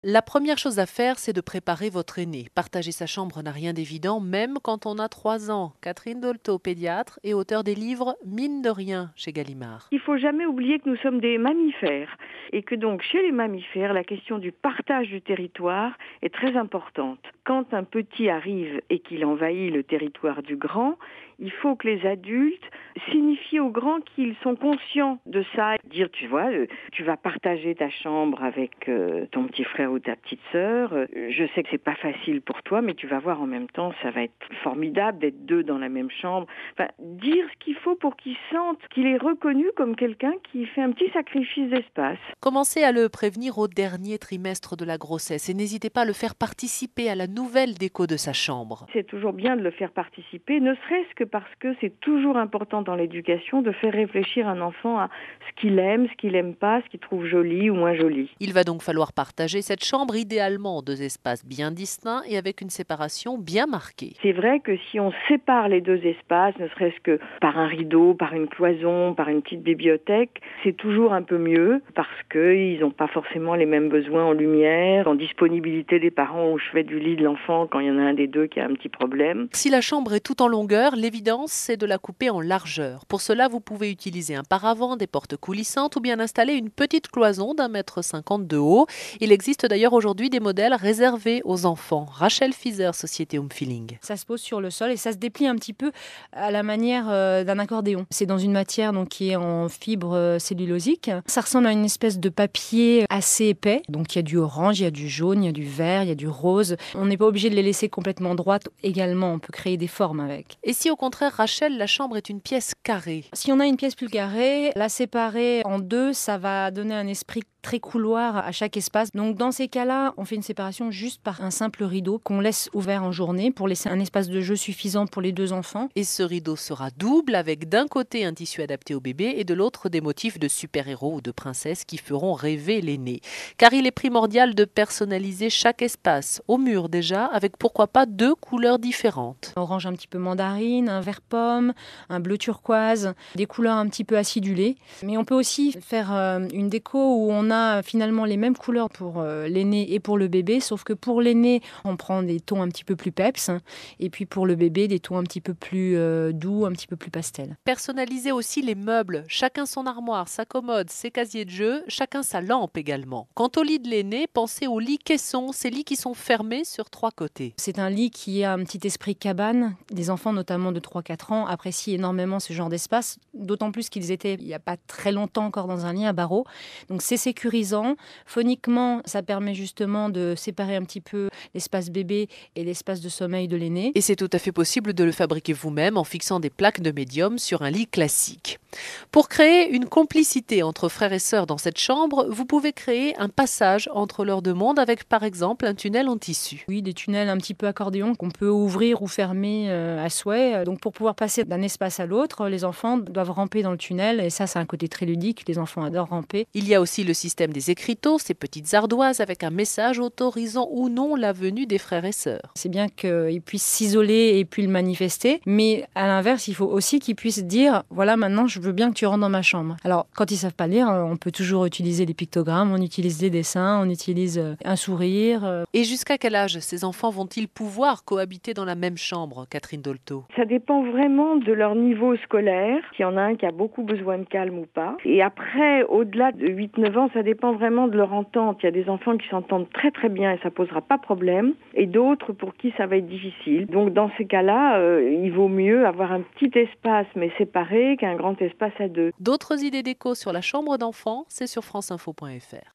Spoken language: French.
La première chose à faire, c'est de préparer votre aîné. Partager sa chambre n'a rien d'évident, même quand on a 3 ans. Catherine Dolto, pédiatre et auteure des livres Mine de rien chez Gallimard. Il ne faut jamais oublier que nous sommes des mammifères et que donc chez les mammifères, la question du partage du territoire est très importante. Quand un petit arrive et qu'il envahit le territoire du grand, il faut que les adultes signifient aux grands qu'ils sont conscients de ça. Dire, tu vois, tu vas partager ta chambre avec ton petit frère ou ta petite sœur. Je sais que c'est pas facile pour toi, mais tu vas voir en même temps, ça va être formidable d'être deux dans la même chambre. Enfin, dire ce qu'il faut pour qu'il sente qu'il est reconnu comme quelqu'un qui fait un petit sacrifice d'espace. Commencez à le prévenir au dernier trimestre de la grossesse et n'hésitez pas à le faire participer à la nouvelle déco de sa chambre. C'est toujours bien de le faire participer, ne serait-ce que parce que c'est toujours important dans l'éducation de faire réfléchir un enfant à ce qu'il aime pas, ce qu'il trouve joli ou moins joli. Il va donc falloir partager cette chambre idéalement en 2 espaces bien distincts et avec une séparation bien marquée. C'est vrai que si on sépare les deux espaces, ne serait-ce que par un rideau, par une cloison, par une petite bibliothèque, c'est toujours un peu mieux parce qu'ils n'ont pas forcément les mêmes besoins en lumière, en disponibilité des parents au chevet du lit de l'enfant quand il y en a un des deux qui a un petit problème. Si la chambre est tout en longueur, l'évidence, c'est de la couper en largeur. Pour cela, vous pouvez utiliser un paravent, des portes coulissantes ou bien installer une petite cloison d'1,50 m de haut. Il existe d'ailleurs aujourd'hui des modèles réservés aux enfants. Rachel Fizer, Société Home Feeling. Ça se pose sur le sol et ça se déplie un petit peu à la manière d'un accordéon. C'est dans une matière donc, qui est en fibre cellulosique. Ça ressemble à une espèce de papier assez épais. Donc il y a du orange, il y a du jaune, il y a du vert, il y a du rose. On n'est pas obligé de les laisser complètement droites également. On peut créer des formes avec. Et si au contraire, Rachel, la chambre est une pièce carrée? Si on a une pièce plus carrée, la séparer en deux, ça va donner un esprit très couloir à chaque espace. Donc dans ces cas-là, on fait une séparation juste par un simple rideau qu'on laisse ouvert en journée pour laisser un espace de jeu suffisant pour les deux enfants. Et ce rideau sera double avec d'un côté un tissu adapté au bébé et de l'autre des motifs de super-héros ou de princesses qui feront rêver l'aîné. Car il est primordial de personnaliser chaque espace, au mur déjà, avec pourquoi pas 2 couleurs différentes. Orange un petit peu mandarine, un vert pomme, un bleu turquoise, des couleurs un petit peu acidulées. Mais on peut aussi faire une déco où on a finalement les mêmes couleurs pour l'aîné et pour le bébé, sauf que pour l'aîné, on prend des tons un petit peu plus peps, et puis pour le bébé, des tons un petit peu plus doux, un petit peu plus pastel. Personnalisez aussi les meubles, chacun son armoire, sa commode, ses casiers de jeu, chacun sa lampe également. Quant au lit de l'aîné, pensez aux lits caissons, ces lits qui sont fermés sur 3 côtés. C'est un lit qui a un petit esprit cabane. Les enfants, notamment de 3-4 ans, apprécient énormément ce genre d'espace, d'autant plus qu'ils étaient il n'y a pas très longtemps encore dans un lit à barreaux. Donc c'est sécurisant. Phoniquement, ça permet justement de séparer un petit peu l'espace bébé et l'espace de sommeil de l'aîné. Et c'est tout à fait possible de le fabriquer vous-même en fixant des plaques de médium sur un lit classique. Pour créer une complicité entre frères et sœurs dans cette chambre, vous pouvez créer un passage entre leurs deux mondes avec par exemple un tunnel en tissu. Oui, des tunnels un petit peu accordéon qu'on peut ouvrir ou fermer à souhait. Donc pour pouvoir passer d'un espace à l'autre, les enfants doivent ramper dans le tunnel et ça c'est un côté très ludique, les enfants adorent ramper. Il y a aussi le système des écriteaux, ces petites ardoises avec un message autorisant ou non la venue des frères et sœurs. C'est bien qu'ils puissent s'isoler et puis le manifester, mais à l'inverse, il faut aussi qu'ils puissent dire « voilà, maintenant je veux bien que tu rentres dans ma chambre ». Alors quand ils savent pas lire, on peut toujours utiliser les pictogrammes, on utilise des dessins, on utilise un sourire. Et jusqu'à quel âge ces enfants vont-ils pouvoir cohabiter dans la même chambre, Catherine Dolto? Ça dépend vraiment de leur niveau scolaire, s'il y en a un qui a beaucoup besoin de calme ou pas. Et après, au-delà de 8-9 ans, ça dépend vraiment de leur entente. Il y a des enfants qui s'entendent très très bien et ça posera pas problème, et d'autres pour qui ça va être difficile. Donc dans ces cas-là, il vaut mieux avoir un petit espace mais séparé qu'un grand espace à deux. D'autres idées déco sur la chambre d'enfant, c'est sur franceinfo.fr.